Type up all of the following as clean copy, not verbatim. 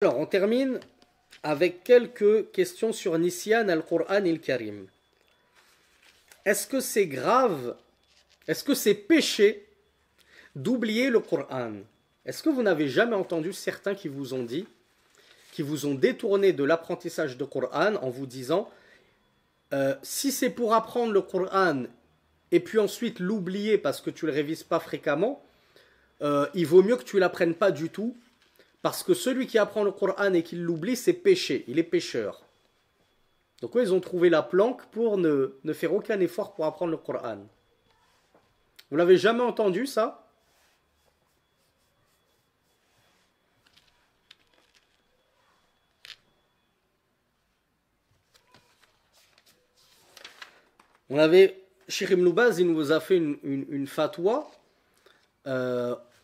Alors, on termine avec quelques questions sur Nisyan al-Qur'an il-Karim. Est-ce que c'est grave, est-ce que c'est péché d'oublier le Qur'an? Est-ce que vous n'avez jamais entendu certains qui vous ont dit, qui vous ont détourné de l'apprentissage du Qur'an en vous disant si c'est pour apprendre le Qur'an et puis ensuite l'oublier parce que tu le révises pas fréquemment, il vaut mieux que tu l'apprennes pas du tout. Parce que celui qui apprend le Coran et qui l'oublie, c'est péché, il est pécheur. Donc eux, ils ont trouvé la planque pour ne faire aucun effort pour apprendre le Coran. Vous l'avez jamais entendu ça? On avait, Cheikh Ibn Baz, il nous a fait une fatwa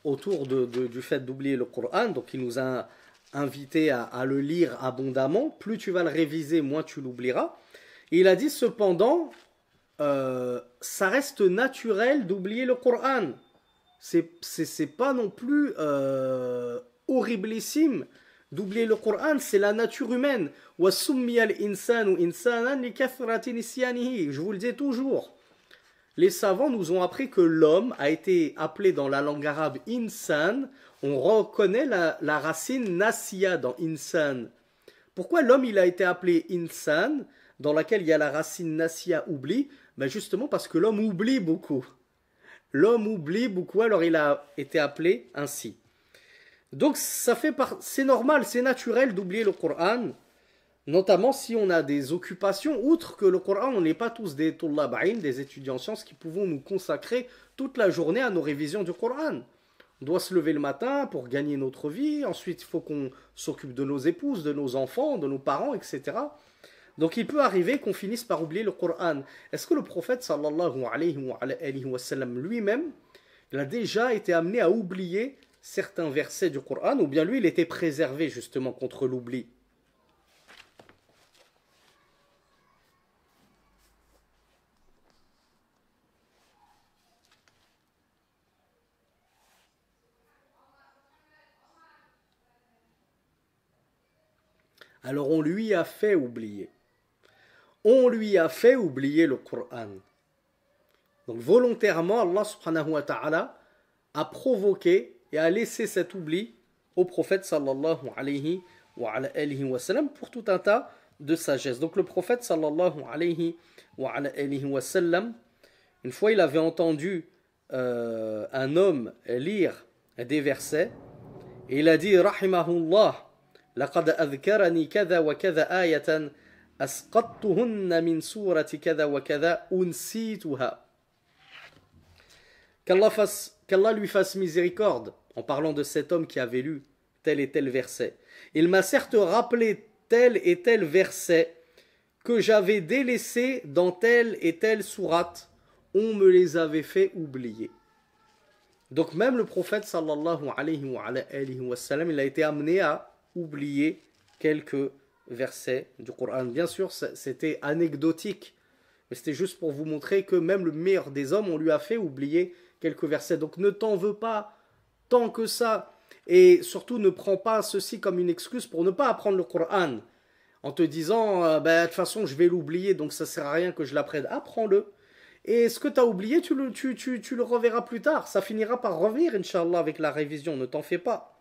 autour du fait d'oublier le Coran. Donc il nous a invité à le lire abondamment. Plus tu vas le réviser, moins tu l'oublieras. Et il a dit cependant, ça reste naturel d'oublier le Coran. C'est pas non plus horriblissime d'oublier le Coran, c'est la nature humaine. Je vous le dis toujours. Les savants nous ont appris que l'homme a été appelé dans la langue arabe insan. On reconnaît la racine nasiya dans insan. Pourquoi l'homme il a été appelé insan, dans laquelle il y a la racine nasiya oubli? Ben justement parce que l'homme oublie beaucoup. L'homme oublie beaucoup, alors il a été appelé ainsi. Donc c'est normal, c'est naturel d'oublier le Coran. Notamment si on a des occupations, outre que le Coran, on n'est pas tous des tullab'in, des étudiants en sciences qui pouvons nous consacrer toute la journée à nos révisions du Coran. On doit se lever le matin pour gagner notre vie, ensuite il faut qu'on s'occupe de nos épouses, de nos enfants, de nos parents, etc. Donc il peut arriver qu'on finisse par oublier le Coran. Est-ce que le prophète sallallahu alayhi wa sallam lui-même, il a déjà été amené à oublier certains versets du Coran, ou bien lui il était préservé justement contre l'oubli? Alors on lui a fait oublier. On lui a fait oublier le Coran. Donc volontairement, Allah subhanahu wa ta'ala a provoqué et a laissé cet oubli au prophète sallallahu alayhi wa sallam pour tout un tas de sagesse. Donc le prophète sallallahu alayhi wa sallam, une fois il avait entendu un homme lire des versets et il a dit rahimahullah لقد أذكرني كذا وكذا آية أسقطتهن من سورة كذا وكذا أنسيتها. Qu'Allah lui fasse miséricorde en parlant de cet homme qui avait lu tel et tel verset. Il m'a certes rappelé tel et tel verset que j'avais délaissé dans telle et telle sourate. On me les avait fait oublier. Donc même le prophète sallallahu alayhi wa sallam, il a été amené à oublier quelques versets du Coran. Bien sûr, c'était anecdotique, mais c'était juste pour vous montrer que même le meilleur des hommes, on lui a fait oublier quelques versets. Donc ne t'en veux pas tant que ça, et surtout ne prends pas ceci comme une excuse pour ne pas apprendre le Coran, en te disant, de toute façon je vais l'oublier, donc ça ne sert à rien que je l'apprenne. Apprends-le. Et ce que tu as oublié, tu le reverras plus tard. Ça finira par revenir, Inch'Allah, avec la révision. Ne t'en fais pas.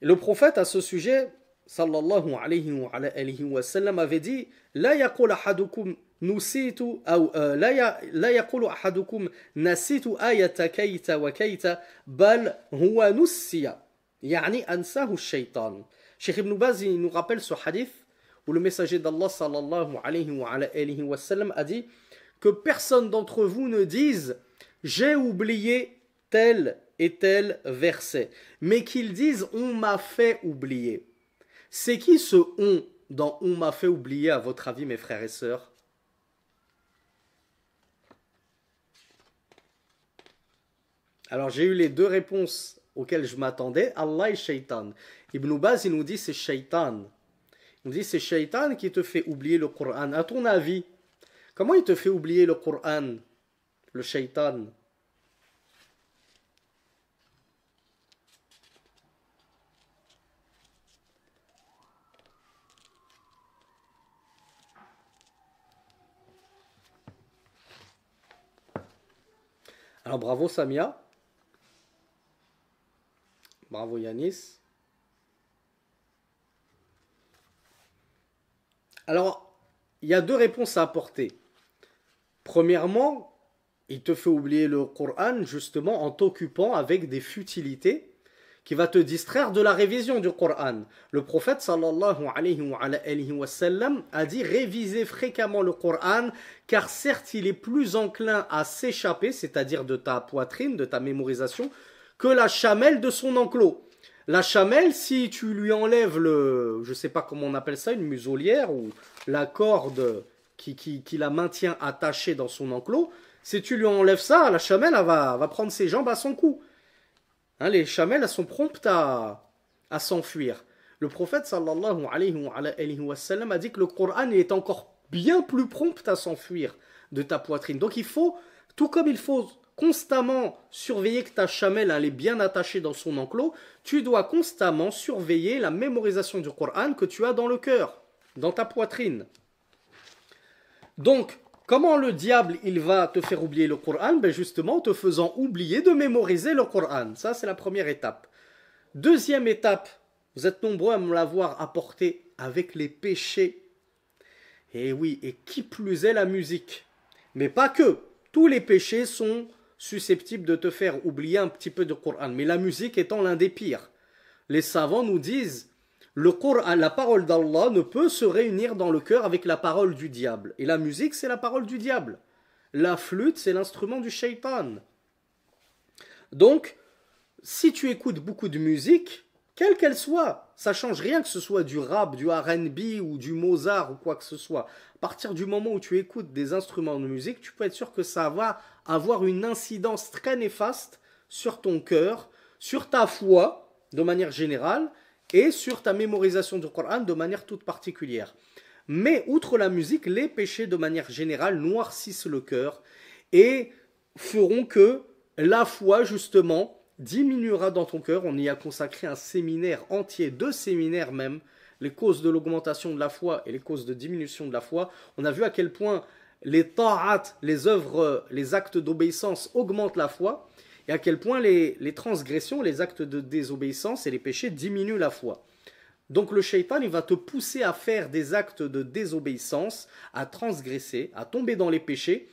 Et le prophète à ce sujet, sallallahu alayhi wa sallam, avait dit La yaqul ahadukum nusitu la yaqulu ahadukum nasitu ayata kayta wa kayta bal huwa nussiya yani ansahu shaytan. Cheikh Ibn Baz il nous rappelle ce hadith où le messager d'Allah sallallahu alayhi wa sallam a dit que personne d'entre vous ne dise j'ai oublié tel et tel verset, mais qu'ils disent on m'a fait oublier. C'est qui ce on dans on m'a fait oublier à votre avis, mes frères et sœurs? Alors j'ai eu les deux réponses auxquelles je m'attendais, Allah et Shaitan. Ibn Baz il nous dit c'est Shaitan. Il nous dit c'est Shaitan qui te fait oublier le Coran. À ton avis, comment il te fait oublier le Coran, le Shaitan? Ah, bravo Samia. Bravo Yanis. Alors, il y a deux réponses à apporter. Premièrement, il te fait oublier le Coran justement en t'occupant avec des futilités qui va te distraire de la révision du Coran. Le prophète sallallahu alayhi wa sallam a dit révisez fréquemment le Coran car certes il est plus enclin à s'échapper, c'est-à-dire de ta poitrine, de ta mémorisation, que la chamelle de son enclos. La chamelle, si tu lui enlèves je ne sais pas comment on appelle ça, une muselière ou la corde qui la maintient attachée dans son enclos, si tu lui enlèves ça, la chamelle elle va prendre ses jambes à son cou. Hein, les chamelles elles sont promptes à s'enfuir. Le prophète sallallahu alayhi wa sallam a dit que le Coran est encore bien plus prompt à s'enfuir de ta poitrine. Donc il faut, tout comme il faut constamment surveiller que ta chamelle elle est bien attachée dans son enclos, tu dois constamment surveiller la mémorisation du Coran que tu as dans le cœur, dans ta poitrine. Donc, comment le diable il va te faire oublier le Coran? Ben justement en te faisant oublier de mémoriser le Coran. Ça c'est la première étape. Deuxième étape, vous êtes nombreux à me l'avoir apporté avec les péchés. Et oui, et qui plus est la musique. Mais pas que. Tous les péchés sont susceptibles de te faire oublier un petit peu du Coran. Mais la musique étant l'un des pires. Les savants nous disent le Coran, la parole d'Allah ne peut se réunir dans le cœur avec la parole du diable. Et la musique, c'est la parole du diable. La flûte, c'est l'instrument du shaitan. Donc, si tu écoutes beaucoup de musique, quelle qu'elle soit, ça change rien que ce soit du rap, du R&B ou du Mozart ou quoi que ce soit. À partir du moment où tu écoutes des instruments de musique, tu peux être sûr que ça va avoir une incidence très néfaste sur ton cœur, sur ta foi, de manière générale, et sur ta mémorisation du Coran de manière toute particulière. Mais outre la musique, les péchés de manière générale noircissent le cœur et feront que la foi justement diminuera dans ton cœur. On y a consacré un séminaire entier, 2 séminaires même, les causes de l'augmentation de la foi et les causes de diminution de la foi. On a vu à quel point les ta'at, les œuvres, les actes d'obéissance augmentent la foi. Et à quel point les transgressions, les actes de désobéissance et les péchés diminuent la foi. Donc le shaitan, il va te pousser à faire des actes de désobéissance, à transgresser, à tomber dans les péchés,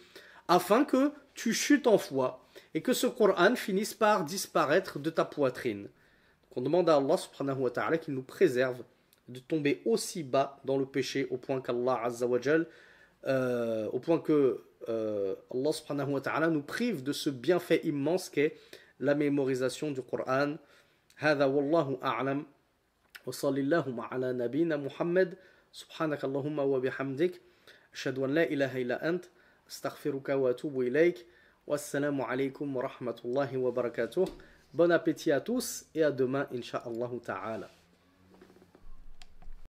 afin que tu chutes en foi et que ce Coran finisse par disparaître de ta poitrine. Donc on demande à Allah subhanahu wa ta'ala qu'il nous préserve de tomber aussi bas dans le péché au point qu'Allah azza wa jal, au point que Allah subhanahu wa ta'ala nous prive de ce bienfait immense qu'est la mémorisation du Coran. هذا والله أعلم وصلى اللهم على نبينا محمد سبحانك اللهم وبحمدك أشهد أن لا إله إلا أنت أستغفرك وأتوب إليك والسلام عليكم ورحمة الله وبركاته. Bon appétit à tous et à demain, Inch'Allah Ta'ala.